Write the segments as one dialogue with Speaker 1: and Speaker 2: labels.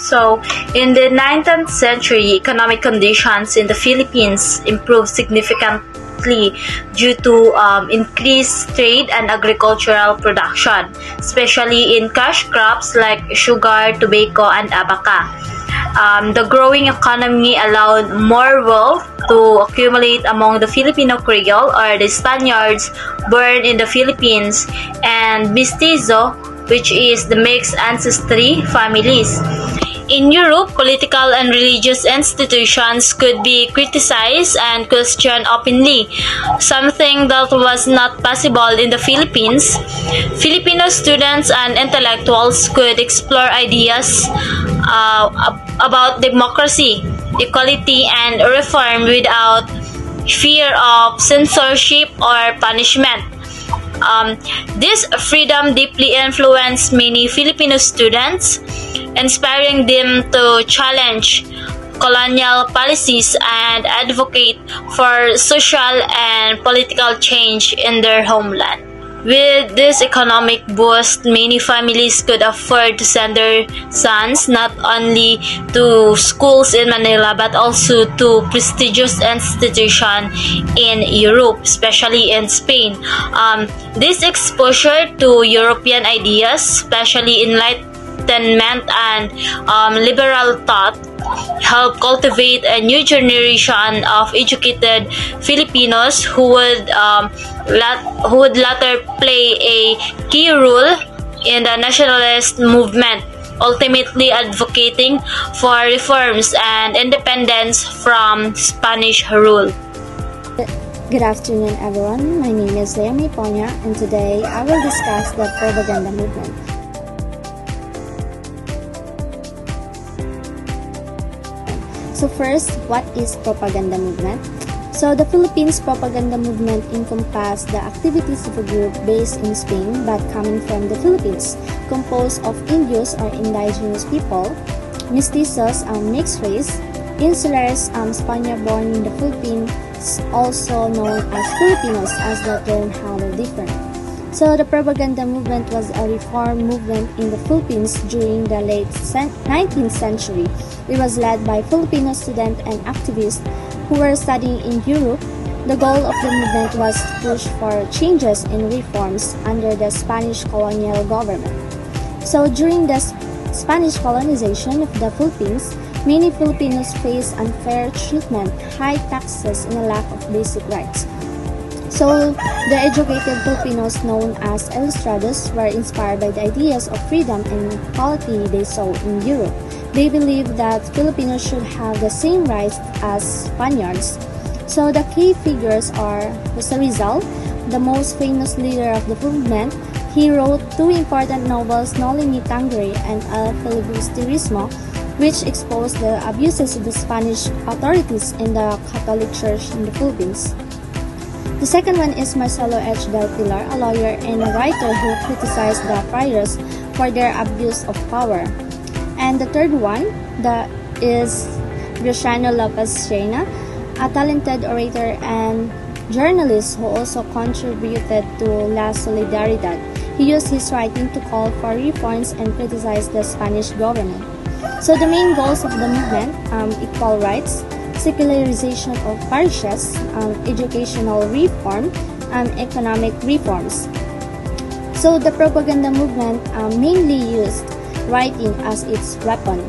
Speaker 1: So, in the 19th century, economic conditions in the Philippines improved significantly due to increased trade and agricultural production, especially in cash crops like sugar, tobacco, and abaca. The growing economy allowed more wealth to accumulate among the Filipino Creole or the Spaniards born in the Philippines and Mestizo, which is the mixed ancestry families. In Europe, political and religious institutions could be criticized and questioned openly, something that was not possible in the Philippines. Filipino students and intellectuals could explore ideas about democracy, equality, and reform without fear of censorship or punishment. This freedom deeply influenced many Filipino students, inspiring them to challenge colonial policies and advocate for social and political change in their homeland. With this economic boost, many families could afford to send their sons not only to schools in Manila but also to prestigious institutions in Europe, especially in Spain. This exposure to European ideas, especially Enlightenment and liberal thought, help cultivate a new generation of educated Filipinos who would later play a key role in the nationalist movement, ultimately advocating for reforms and independence from Spanish rule.
Speaker 2: Good afternoon, everyone. My name is Leomi Ponya, and today I will discuss the propaganda movement. So first, what is propaganda movement? So the Philippines propaganda movement encompassed the activities of a group based in Spain but coming from the Philippines, composed of Indios or indigenous people, mestizos, mixed race, insulares, Spaniard born in the Philippines, also known as Filipinos, as the term how different. So the propaganda movement was a reform movement in the Philippines during the late 19th century. It was led by Filipino students and activists who were studying in Europe. The goal of the movement was to push for changes and reforms under the Spanish colonial government. So during the Spanish colonization of the Philippines, many Filipinos faced unfair treatment, high taxes, and a lack of basic rights. So, the educated Filipinos known as ilustrados were inspired by the ideas of freedom and equality they saw in Europe. They believed that Filipinos should have the same rights as Spaniards. So, the key figures are Jose Rizal, the most famous leader of the movement. He wrote two important novels, Noli Me Tangere and El Filibusterismo, which exposed the abuses of the Spanish authorities in the Catholic Church in the Philippines. The second one is Marcelo H. Del Pilar, a lawyer and a writer who criticized the friars for their abuse of power. And the third one is Graciano Lopez Reina, a talented orator and journalist who also contributed to La Solidaridad. He used his writing to call for reforms and criticize the Spanish government. So the main goals of the movement, equal rights, secularization of parishes, educational reform, and economic reforms. So the propaganda movement mainly used writing as its weapon.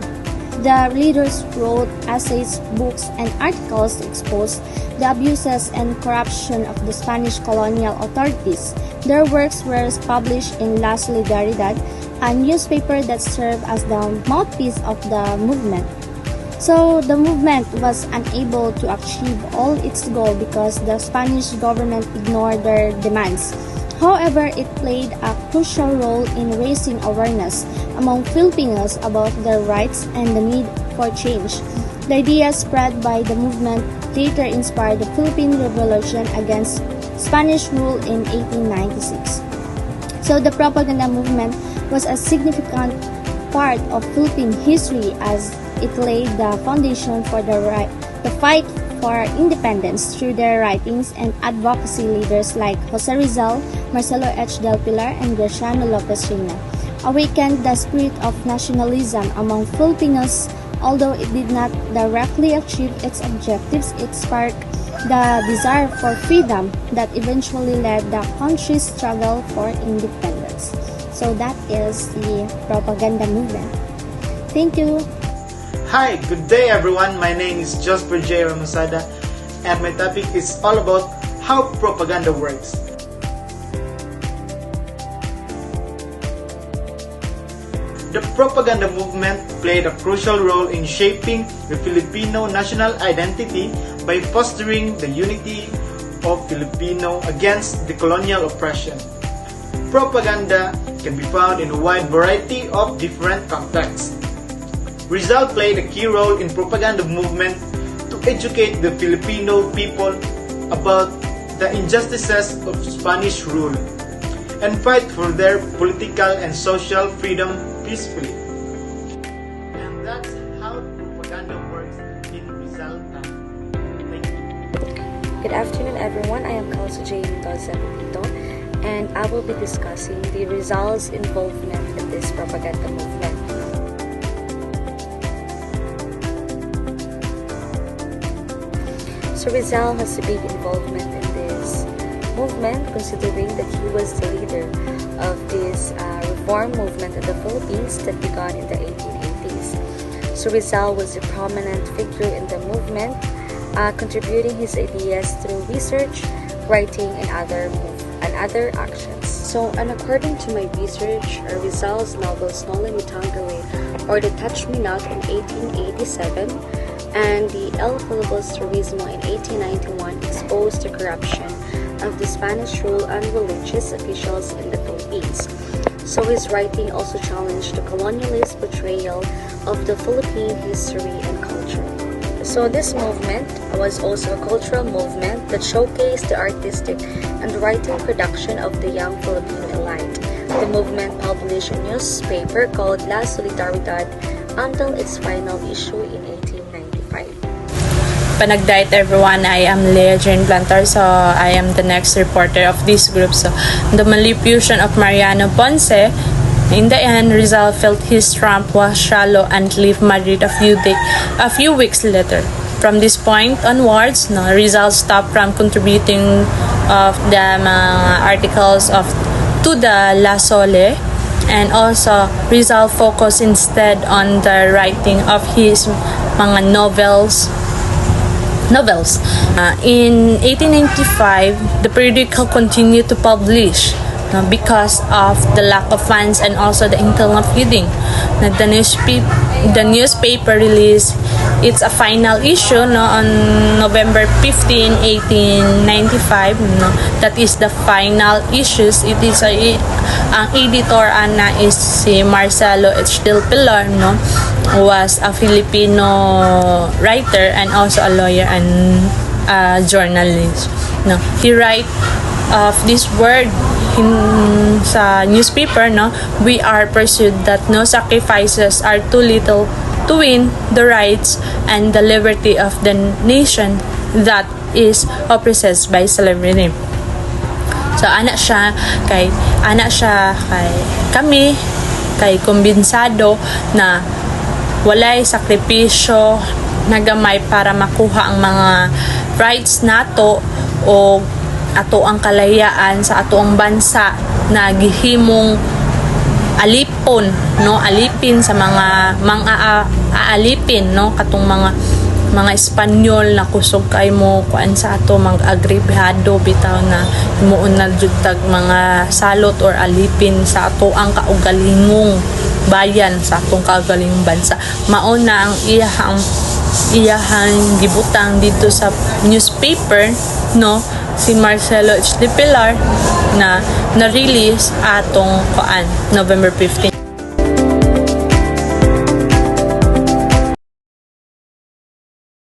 Speaker 2: The leaders wrote essays, books, and articles to expose the abuses and corruption of the Spanish colonial authorities. Their works were published in La Solidaridad, a newspaper that served as the mouthpiece of the movement. So the movement was unable to achieve all its goal because the Spanish government ignored their demands. However, it played a crucial role in raising awareness among Filipinos about their rights and the need for change. The ideas spread by the movement later inspired the Philippine Revolution against Spanish rule in 1896. So the propaganda movement was a significant part of Philippine history as it laid the foundation for the fight for independence through their writings and advocacy leaders like Jose Rizal, Marcelo H. Del Pilar, and Graciano Lopez Reina. awakened the spirit of nationalism among Filipinos. Although it did not directly achieve its objectives, it sparked the desire for freedom that eventually led the country's struggle for independence. So that is the propaganda movement. Thank you.
Speaker 3: Hi, good day everyone. My name is Josper J. Ramusada and my topic is all about how propaganda works. The propaganda movement played a crucial role in shaping the Filipino national identity by fostering the unity of Filipino against the colonial oppression. Propaganda can be found in a wide variety of different contexts. Rizal played a key role in propaganda movement to educate the Filipino people about the injustices of Spanish rule and fight for their political and social freedom peacefully. And that's how propaganda works in Rizal time. Thank you.
Speaker 4: Good afternoon everyone, I am Calso J. Mendoza Pepito and I will be discussing the Rizal's involvement in this propaganda movement. So Rizal has a big involvement in this movement considering that he was the leader of this reform movement in the Philippines that began in the 1880s. So Rizal was a prominent figure in the movement, contributing his ideas through research, writing, and other actions. So, and according to my research, Rizal's novels Nola Mi Tangere or The Touch Me Not in 1887 and the El Filibus Turismo in 1891 exposed the corruption of the Spanish rule and religious officials in the Philippines. So his writing also challenged the colonialist portrayal of the Philippine history and culture. So this movement was also a cultural movement that showcased the artistic and writing production of the young Filipino elite. The movement published a newspaper called La Solidaridad until its final issue in 1895.
Speaker 5: Panagdait everyone, I am Leah Jane Plantar, so I am the next reporter of this group. So the manipulation of Mariano Ponce, in the end, Rizal felt his trump was shallow and left Madrid a few weeks later. From this point onwards, Rizal stopped from contributing of the articles to the La Sole, and also Rizal focused instead on the writing of his mga novels. In 1895, the periodical continued to publish because of the lack of funds and also the internal feeding. The newspaper released its a final issue on November 15, 1895. That is the final issues. It is ang editor ana is si Marcelo H. Del Pilar, was a Filipino writer and also a lawyer and a journalist. He write of this word sa newspaper, we are pursued that no sacrifices are too little to win the rights and the liberty of the nation that is oppressed by slavery. So ana siya kay kami kay kumbinsado na walay sakripisyo nagamay para makuha ang mga rights nato o ato ang kalayaan sa ato ang bansa na gihimong alipin sa mga aalipin katong mga Espanyol na kusog kay mo kuan sa ato mag-agribihado bitaw na himuon na jud tag mga salot or alipin sa ato ang kaugalingong bayan sa atong kaugalingong bansa. Mao na ang iyahang gibutang dito sa newspaper si Marcelo H. de Pilar na na-release atong November 15,